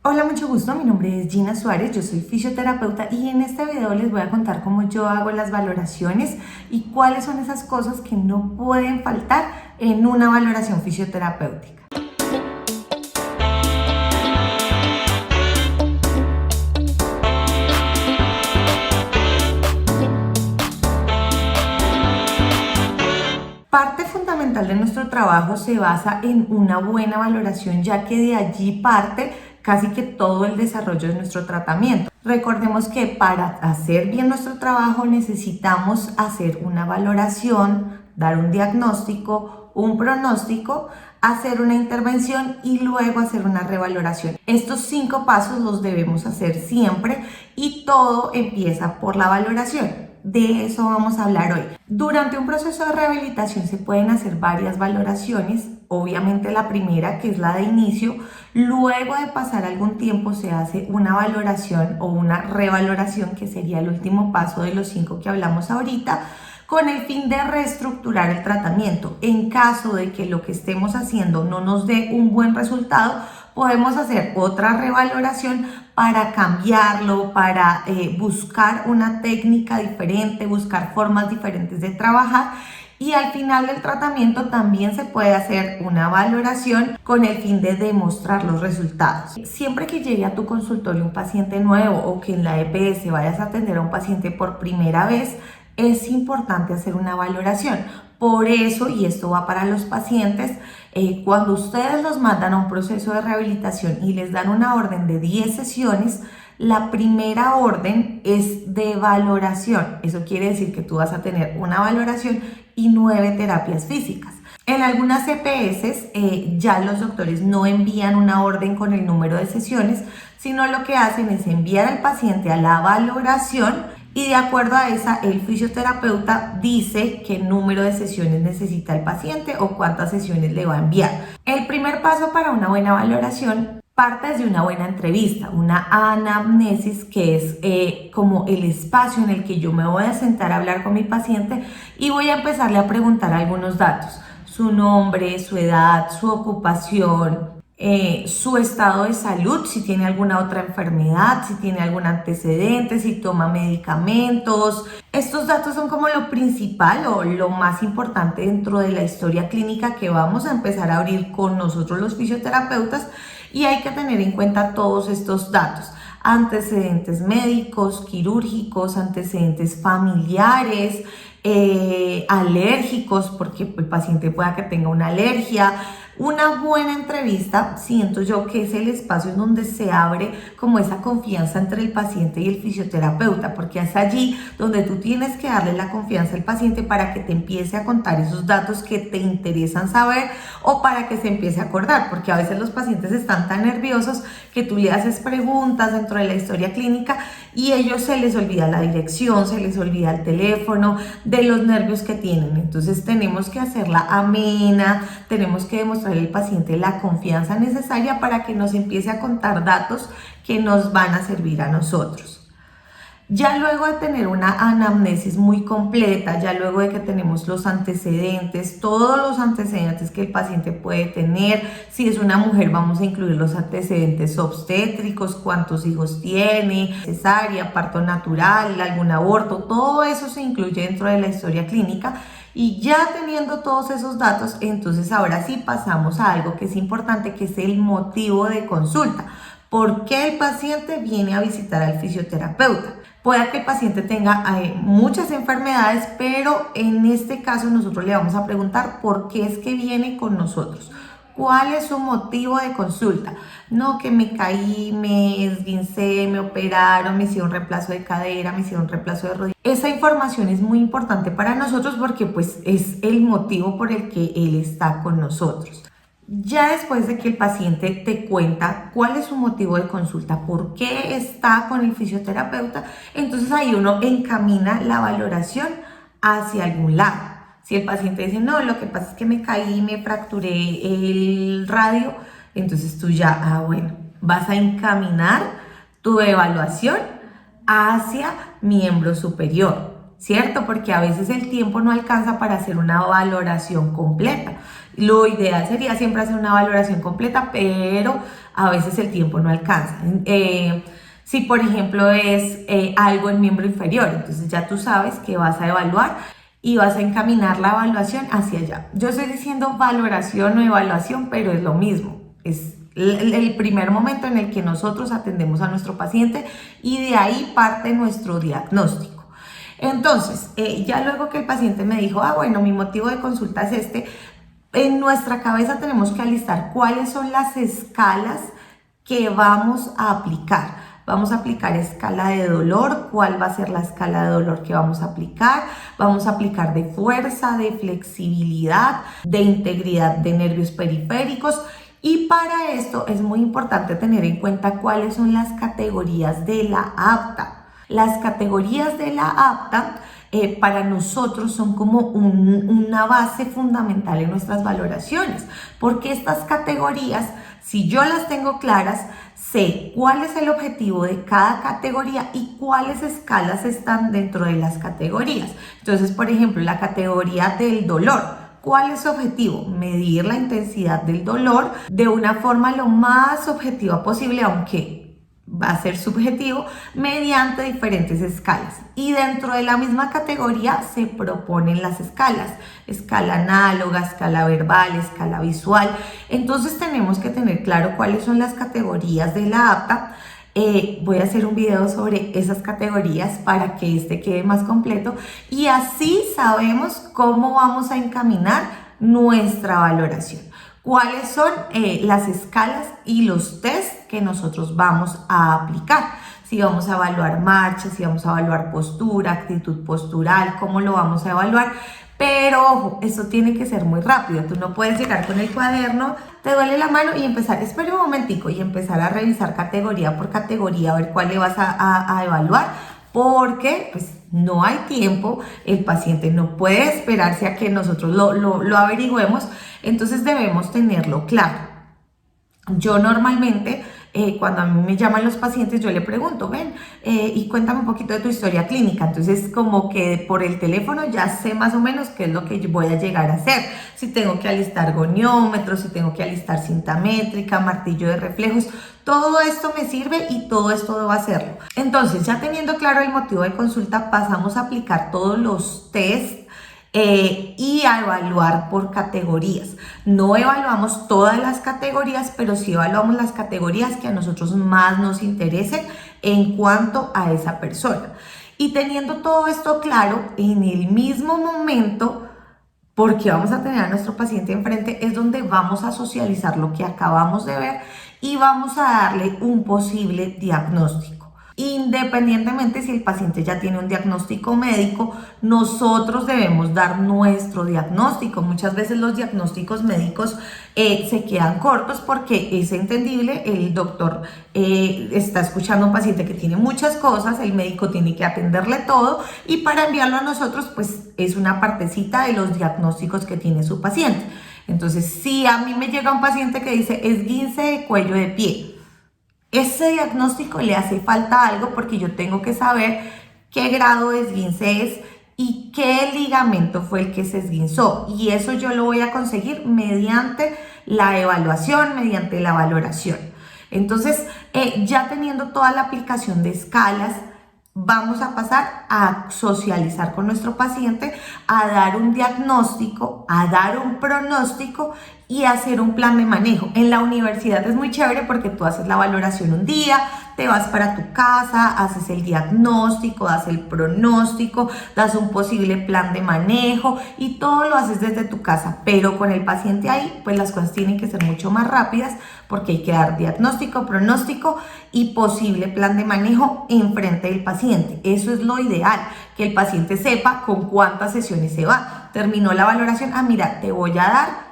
Hola, mucho gusto, mi nombre es Gina Suárez, yo soy fisioterapeuta y en este video les voy a contar cómo yo hago las valoraciones y cuáles son esas cosas que no pueden faltar en una valoración fisioterapéutica. Parte fundamental de nuestro trabajo se basa en una buena valoración, ya que de allí parte casi que todo el desarrollo de nuestro tratamiento. Recordemos que para hacer bien nuestro trabajo necesitamos hacer una valoración, dar un diagnóstico, un pronóstico, hacer una intervención y luego hacer una revaloración. Estos 5 pasos los debemos hacer siempre y todo empieza por la valoración. De eso vamos a hablar hoy. Durante un proceso de rehabilitación se pueden hacer varias valoraciones. Obviamente la primera, que es la de inicio, luego de pasar algún tiempo se hace una valoración o una revaloración, que sería el último paso de los 5 que hablamos ahorita, con el fin de reestructurar el tratamiento. En caso de que lo que estemos haciendo no nos dé un buen resultado, podemos hacer otra revaloración para cambiarlo, para buscar una técnica diferente, buscar formas diferentes de trabajar. Y al final del tratamiento también se puede hacer una valoración con el fin de demostrar los resultados. Siempre que llegue a tu consultorio un paciente nuevo o que en la EPS vayas a atender a un paciente por primera vez, es importante hacer una valoración. Por eso, y esto va para los pacientes, cuando ustedes los mandan a un proceso de rehabilitación y les dan una orden de 10 sesiones, la primera orden es de valoración. Eso quiere decir que tú vas a tener una valoración y 9 terapias físicas. En algunas EPS ya los doctores no envían una orden con el número de sesiones, sino lo que hacen es enviar al paciente a la valoración y de acuerdo a esa, el fisioterapeuta dice qué número de sesiones necesita el paciente o cuántas sesiones le va a enviar. El primer paso para una buena valoración parte desde una buena entrevista, una anamnesis, que es como el espacio en el que yo me voy a sentar a hablar con mi paciente y voy a empezarle a preguntar algunos datos: su nombre, su edad, su ocupación, su estado de salud, si tiene alguna otra enfermedad, si tiene algún antecedente, si toma medicamentos. Estos datos son como lo principal o lo más importante dentro de la historia clínica que vamos a empezar a abrir con nosotros los fisioterapeutas, y hay que tener en cuenta todos estos datos: antecedentes médicos, quirúrgicos, antecedentes familiares, alérgicos, porque el paciente pueda que tenga una alergia. Una buena entrevista, siento yo que es el espacio en donde se abre como esa confianza entre el paciente y el fisioterapeuta, porque es allí donde tú tienes que darle la confianza al paciente para que te empiece a contar esos datos que te interesan saber o para que se empiece a acordar, porque a veces los pacientes están tan nerviosos que tú le haces preguntas dentro de la historia clínica y ellos se les olvida la dirección, se les olvida el teléfono, de los nervios que tienen. Entonces tenemos que hacerla amena, tenemos que demostrar al paciente la confianza necesaria para que nos empiece a contar datos que nos van a servir a nosotros. Ya luego de tener una anamnesis muy completa, ya luego de que tenemos los antecedentes, todos los antecedentes que el paciente puede tener, si es una mujer vamos a incluir los antecedentes obstétricos, cuántos hijos tiene, cesárea, parto natural, algún aborto, todo eso se incluye dentro de la historia clínica. Y ya teniendo todos esos datos, entonces ahora sí pasamos a algo que es importante, que es el motivo de consulta. ¿Por qué el paciente viene a visitar al fisioterapeuta? Puede que el paciente tenga muchas enfermedades, pero en este caso nosotros le vamos a preguntar por qué es que viene con nosotros. ¿Cuál es su motivo de consulta? No, que me caí, me esguincé, me operaron, me hicieron reemplazo de cadera, me hicieron reemplazo de rodilla. Esa información es muy importante para nosotros porque pues es el motivo por el que él está con nosotros. Ya después de que el paciente te cuenta cuál es su motivo de consulta, por qué está con el fisioterapeuta, entonces ahí uno encamina la valoración hacia algún lado. Si el paciente dice, no, lo que pasa es que me caí, me fracturé el radio, entonces tú ya, bueno, vas a encaminar tu evaluación hacia miembro superior, ¿cierto? Porque a veces el tiempo no alcanza para hacer una valoración completa. Lo ideal sería siempre hacer una valoración completa, pero a veces el tiempo no alcanza. Si por ejemplo es algo en miembro inferior, entonces ya tú sabes que vas a evaluar y vas a encaminar la evaluación hacia allá. Yo estoy diciendo valoración o evaluación, pero es lo mismo. Es el primer momento en el que nosotros atendemos a nuestro paciente y de ahí parte nuestro diagnóstico. Entonces, ya luego que el paciente me dijo, bueno, mi motivo de consulta es este, en nuestra cabeza tenemos que alistar cuáles son las escalas que vamos a aplicar. Vamos a aplicar escala de dolor, cuál va a ser la escala de dolor que vamos a aplicar. Vamos a aplicar de fuerza, de flexibilidad, de integridad de nervios periféricos. Y para esto es muy importante tener en cuenta cuáles son las categorías de la apta. Las categorías de la apta para nosotros son como una base fundamental en nuestras valoraciones, porque estas categorías, si yo las tengo claras, sé cuál es el objetivo de cada categoría y cuáles escalas están dentro de las categorías. Entonces, por ejemplo, la categoría del dolor. ¿Cuál es su objetivo? Medir la intensidad del dolor de una forma lo más objetiva posible, aunque va a ser subjetivo, mediante diferentes escalas. Y dentro de la misma categoría se proponen las escalas. Escala análoga, escala verbal, escala visual. Entonces tenemos que tener claro cuáles son las categorías de la apta. Voy a hacer un video sobre esas categorías para que este quede más completo y así sabemos cómo vamos a encaminar nuestra valoración. ¿Cuáles son las escalas y los test que nosotros vamos a aplicar? Si vamos a evaluar marcha, si vamos a evaluar postura, actitud postural, cómo lo vamos a evaluar. Pero ojo, esto tiene que ser muy rápido. Tú no puedes llegar con el cuaderno, te duele la mano y empezar, espera un momentico, y empezar a revisar categoría por categoría, a ver cuál le vas a evaluar, porque pues no hay tiempo, el paciente no puede esperarse a que nosotros lo averigüemos, entonces debemos tenerlo claro. Yo normalmente, cuando a mí me llaman los pacientes, yo le pregunto, ven, y cuéntame un poquito de tu historia clínica. Entonces, como que por el teléfono ya sé más o menos qué es lo que yo voy a llegar a hacer. Si tengo que alistar goniómetro, si tengo que alistar cinta métrica, martillo de reflejos, todo esto me sirve y todo esto debo hacerlo. Entonces, ya teniendo claro el motivo de consulta, pasamos a aplicar todos los tests y a evaluar por categorías. No evaluamos todas las categorías, pero sí evaluamos las categorías que a nosotros más nos interesen en cuanto a esa persona. Y teniendo todo esto claro, en el mismo momento, porque vamos a tener a nuestro paciente enfrente, es donde vamos a socializar lo que acabamos de ver y vamos a darle un posible diagnóstico. Independientemente si el paciente ya tiene un diagnóstico médico, nosotros debemos dar nuestro diagnóstico. Muchas veces los diagnósticos médicos se quedan cortos porque es entendible, el doctor está escuchando a un paciente que tiene muchas cosas, el médico tiene que atenderle todo y para enviarlo a nosotros pues es una partecita de los diagnósticos que tiene su paciente. Entonces, si a mí me llega un paciente que dice esguince de cuello de pie, ese diagnóstico le hace falta algo porque yo tengo que saber qué grado de esguince es y qué ligamento fue el que se esguinzó. Y eso yo lo voy a conseguir mediante la evaluación, mediante la valoración. Entonces, ya teniendo toda la aplicación de escalas, vamos a pasar a socializar con nuestro paciente, a dar un diagnóstico, a dar un pronóstico y hacer un plan de manejo. En la universidad es muy chévere porque tú haces la valoración un día, te vas para tu casa, haces el diagnóstico, das el pronóstico, das un posible plan de manejo y todo lo haces desde tu casa. Pero con el paciente ahí, pues las cosas tienen que ser mucho más rápidas porque hay que dar diagnóstico, pronóstico y posible plan de manejo enfrente del paciente. Eso es lo ideal, que el paciente sepa con cuántas sesiones se va. Terminó la valoración, mira, te voy a dar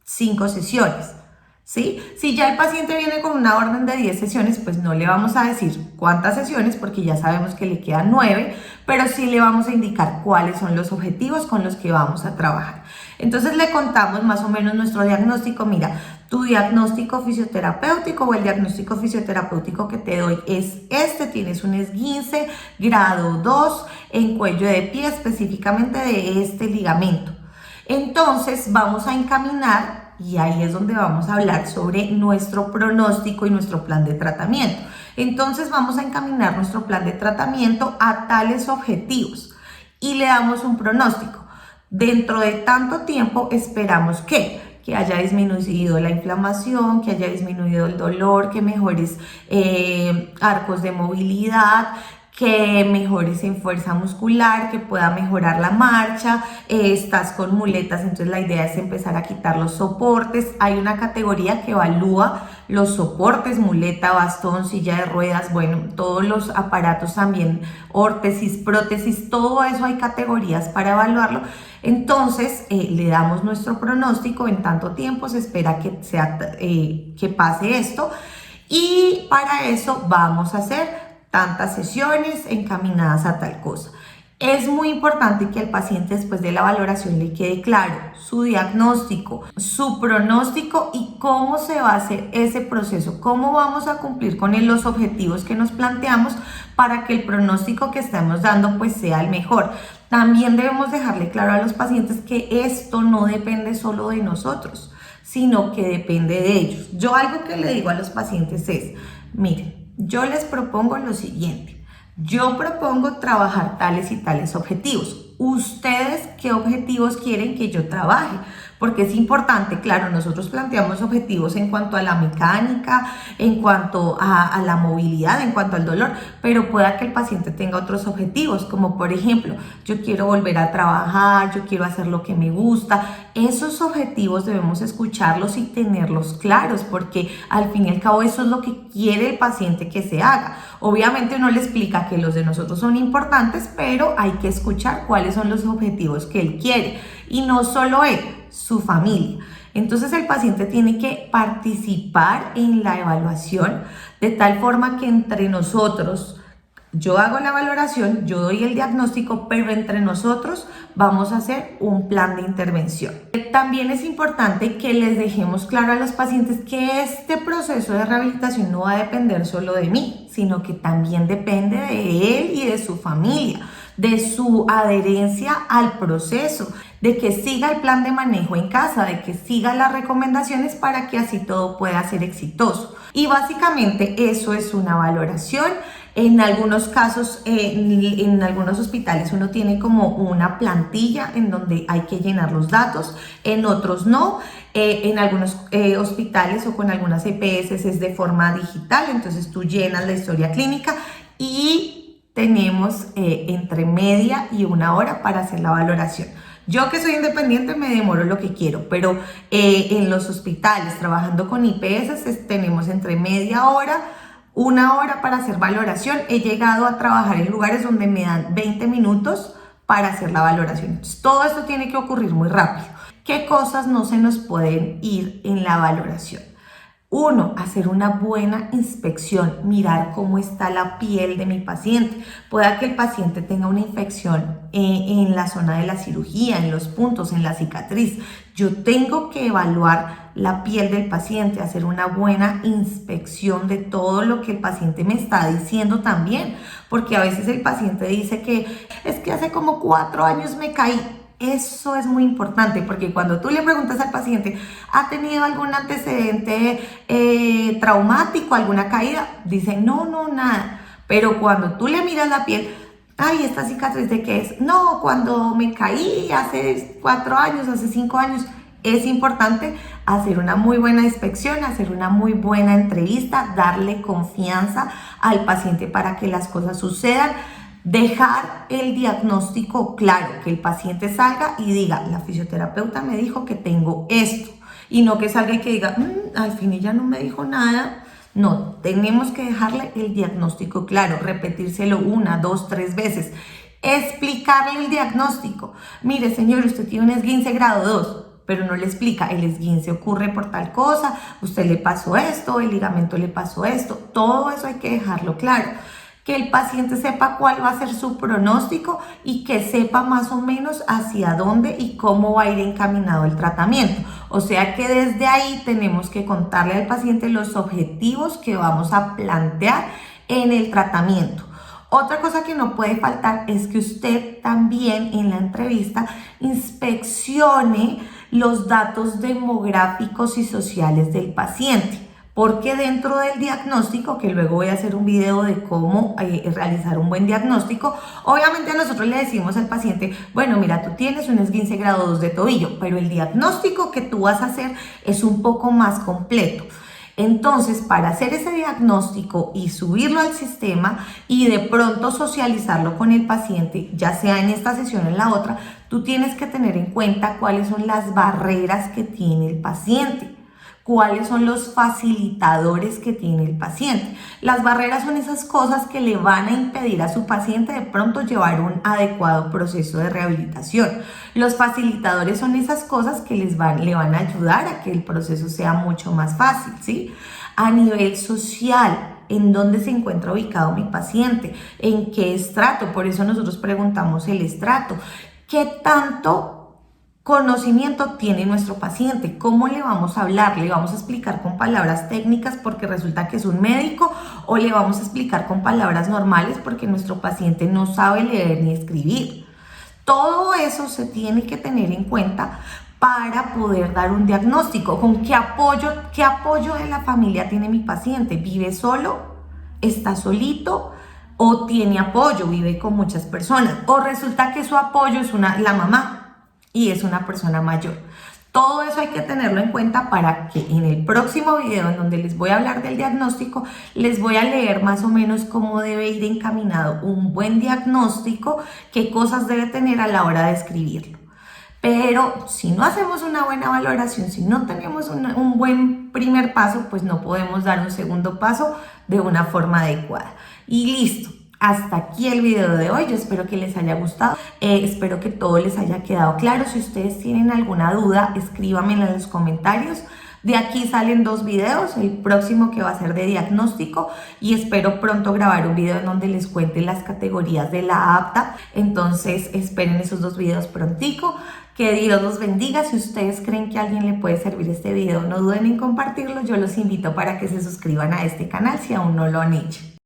5 sesiones. ¿Sí? Si ya el paciente viene con una orden de 10 sesiones, pues no le vamos a decir cuántas sesiones porque ya sabemos que le quedan 9, pero sí le vamos a indicar cuáles son los objetivos con los que vamos a trabajar. Entonces le contamos más o menos nuestro diagnóstico. Mira, tu diagnóstico fisioterapéutico o el diagnóstico fisioterapéutico que te doy es este. Tienes un esguince grado 2 en cuello de pie, específicamente de este ligamento. Entonces vamos a encaminar y ahí es donde vamos a hablar sobre nuestro pronóstico y nuestro plan de tratamiento. Entonces vamos a encaminar nuestro plan de tratamiento a tales objetivos y le damos un pronóstico. Dentro de tanto tiempo esperamos que haya disminuido la inflamación, que haya disminuido el dolor, que mejores arcos de movilidad, que mejores en fuerza muscular, que pueda mejorar la marcha, estás con muletas, entonces la idea es empezar a quitar los soportes. Hay una categoría que evalúa los soportes, muleta, bastón, silla de ruedas, bueno, todos los aparatos también, órtesis, prótesis, todo eso hay categorías para evaluarlo. Entonces le damos nuestro pronóstico, en tanto tiempo se espera que pase esto, y para eso vamos a hacer tantas sesiones encaminadas a tal cosa. Es muy importante que al paciente después de la valoración le quede claro su diagnóstico, su pronóstico y cómo se va a hacer ese proceso, cómo vamos a cumplir con los objetivos que nos planteamos para que el pronóstico que estamos dando pues sea el mejor. También debemos dejarle claro a los pacientes que esto no depende solo de nosotros, sino que depende de ellos. Yo algo que le digo a los pacientes es, miren, yo les propongo lo siguiente, yo propongo trabajar tales y tales objetivos. ¿Ustedes qué objetivos quieren que yo trabaje? Porque es importante, claro, nosotros planteamos objetivos en cuanto a la mecánica, en cuanto a la movilidad, en cuanto al dolor, pero pueda que el paciente tenga otros objetivos, como por ejemplo, yo quiero volver a trabajar, yo quiero hacer lo que me gusta. Esos objetivos debemos escucharlos y tenerlos claros, porque al fin y al cabo eso es lo que quiere el paciente que se haga. Obviamente uno le explica que los de nosotros son importantes, pero hay que escuchar cuáles son los objetivos que él quiere, y no solo él, su familia. Entonces el paciente tiene que participar en la evaluación de tal forma que entre nosotros, yo hago la valoración, yo doy el diagnóstico, pero entre nosotros vamos a hacer un plan de intervención. También es importante que les dejemos claro a los pacientes que este proceso de rehabilitación no va a depender solo de mí, sino que también depende de él y de su familia, de su adherencia al proceso, de que siga el plan de manejo en casa, de que siga las recomendaciones para que así todo pueda ser exitoso. Y básicamente eso es una valoración. En algunos casos, en algunos hospitales uno tiene como una plantilla en donde hay que llenar los datos, en otros no. En algunos hospitales o con algunas EPS es de forma digital, entonces tú llenas la historia clínica y tenemos entre media y una hora para hacer la valoración. Yo que soy independiente me demoro lo que quiero, pero en los hospitales trabajando con IPS tenemos entre media hora, una hora para hacer valoración. He llegado a trabajar en lugares donde me dan 20 minutos para hacer la valoración. Entonces, todo esto tiene que ocurrir muy rápido. ¿Qué cosas no se nos pueden ir en la valoración? Uno, hacer una buena inspección, mirar cómo está la piel de mi paciente. Pueda que el paciente tenga una infección en la zona de la cirugía, en los puntos, en la cicatriz. Yo tengo que evaluar la piel del paciente, hacer una buena inspección de todo lo que el paciente me está diciendo también, porque a veces el paciente dice que es que hace como 4 años me caí. Eso es muy importante, porque cuando tú le preguntas al paciente, ¿ha tenido algún antecedente traumático, alguna caída? Dice, no, nada. Pero cuando tú le miras la piel, ay, ¿esta cicatriz de qué es? No, cuando me caí hace 4 años, hace 5 años. Es importante hacer una muy buena inspección, hacer una muy buena entrevista, darle confianza al paciente para que las cosas sucedan. Dejar el diagnóstico claro, que el paciente salga y diga, la fisioterapeuta me dijo que tengo esto, y no que salga y que diga, al fin ella no me dijo nada. No, tenemos que dejarle el diagnóstico claro, repetírselo 1, 2, 3 veces, explicarle el diagnóstico. Mire, señor, usted tiene un esguince grado 2, pero no le explica, el esguince ocurre por tal cosa, usted le pasó esto, el ligamento le pasó esto, todo eso hay que dejarlo claro. Que el paciente sepa cuál va a ser su pronóstico y que sepa más o menos hacia dónde y cómo va a ir encaminado el tratamiento. O sea que desde ahí tenemos que contarle al paciente los objetivos que vamos a plantear en el tratamiento. Otra cosa que no puede faltar es que usted también en la entrevista inspeccione los datos demográficos y sociales del paciente. Porque dentro del diagnóstico, que luego voy a hacer un video de cómo realizar un buen diagnóstico, obviamente nosotros le decimos al paciente, bueno, mira, tú tienes un esguince grado 2 de tobillo, pero el diagnóstico que tú vas a hacer es un poco más completo. Entonces, para hacer ese diagnóstico y subirlo al sistema y de pronto socializarlo con el paciente, ya sea en esta sesión o en la otra, tú tienes que tener en cuenta cuáles son las barreras que tiene el paciente. ¿Cuáles son los facilitadores que tiene el paciente? Las barreras son esas cosas que le van a impedir a su paciente de pronto llevar un adecuado proceso de rehabilitación. Los facilitadores son esas cosas que le van a ayudar a que el proceso sea mucho más fácil, ¿sí? A nivel social, ¿en dónde se encuentra ubicado mi paciente? ¿En qué estrato? Por eso nosotros preguntamos el estrato. ¿Qué tanto conocimiento tiene nuestro paciente? ¿Cómo le vamos a hablar? ¿Le vamos a explicar con palabras técnicas porque resulta que es un médico? ¿O le vamos a explicar con palabras normales porque nuestro paciente no sabe leer ni escribir? Todo eso se tiene que tener en cuenta para poder dar un diagnóstico. ¿Con qué apoyo de la familia tiene mi paciente? ¿Vive solo? ¿Está solito? ¿O tiene apoyo? ¿Vive con muchas personas? ¿O resulta que su apoyo es la mamá y es una persona mayor? Todo eso hay que tenerlo en cuenta para que en el próximo video, en donde les voy a hablar del diagnóstico, les voy a leer más o menos cómo debe ir encaminado un buen diagnóstico, qué cosas debe tener a la hora de escribirlo. Pero si no hacemos una buena valoración, si no tenemos un buen primer paso, pues no podemos dar un segundo paso de una forma adecuada. Y listo. Hasta aquí el video de hoy, yo espero que les haya gustado, espero que todo les haya quedado claro. Si ustedes tienen alguna duda, escríbanmela en los comentarios. De aquí salen 2 videos, el próximo que va a ser de diagnóstico y espero pronto grabar un video en donde les cuente las categorías de la apta. Entonces esperen esos 2 videos prontico. Que Dios los bendiga. Si ustedes creen que a alguien le puede servir este video, no duden en compartirlo. Yo los invito para que se suscriban a este canal si aún no lo han hecho.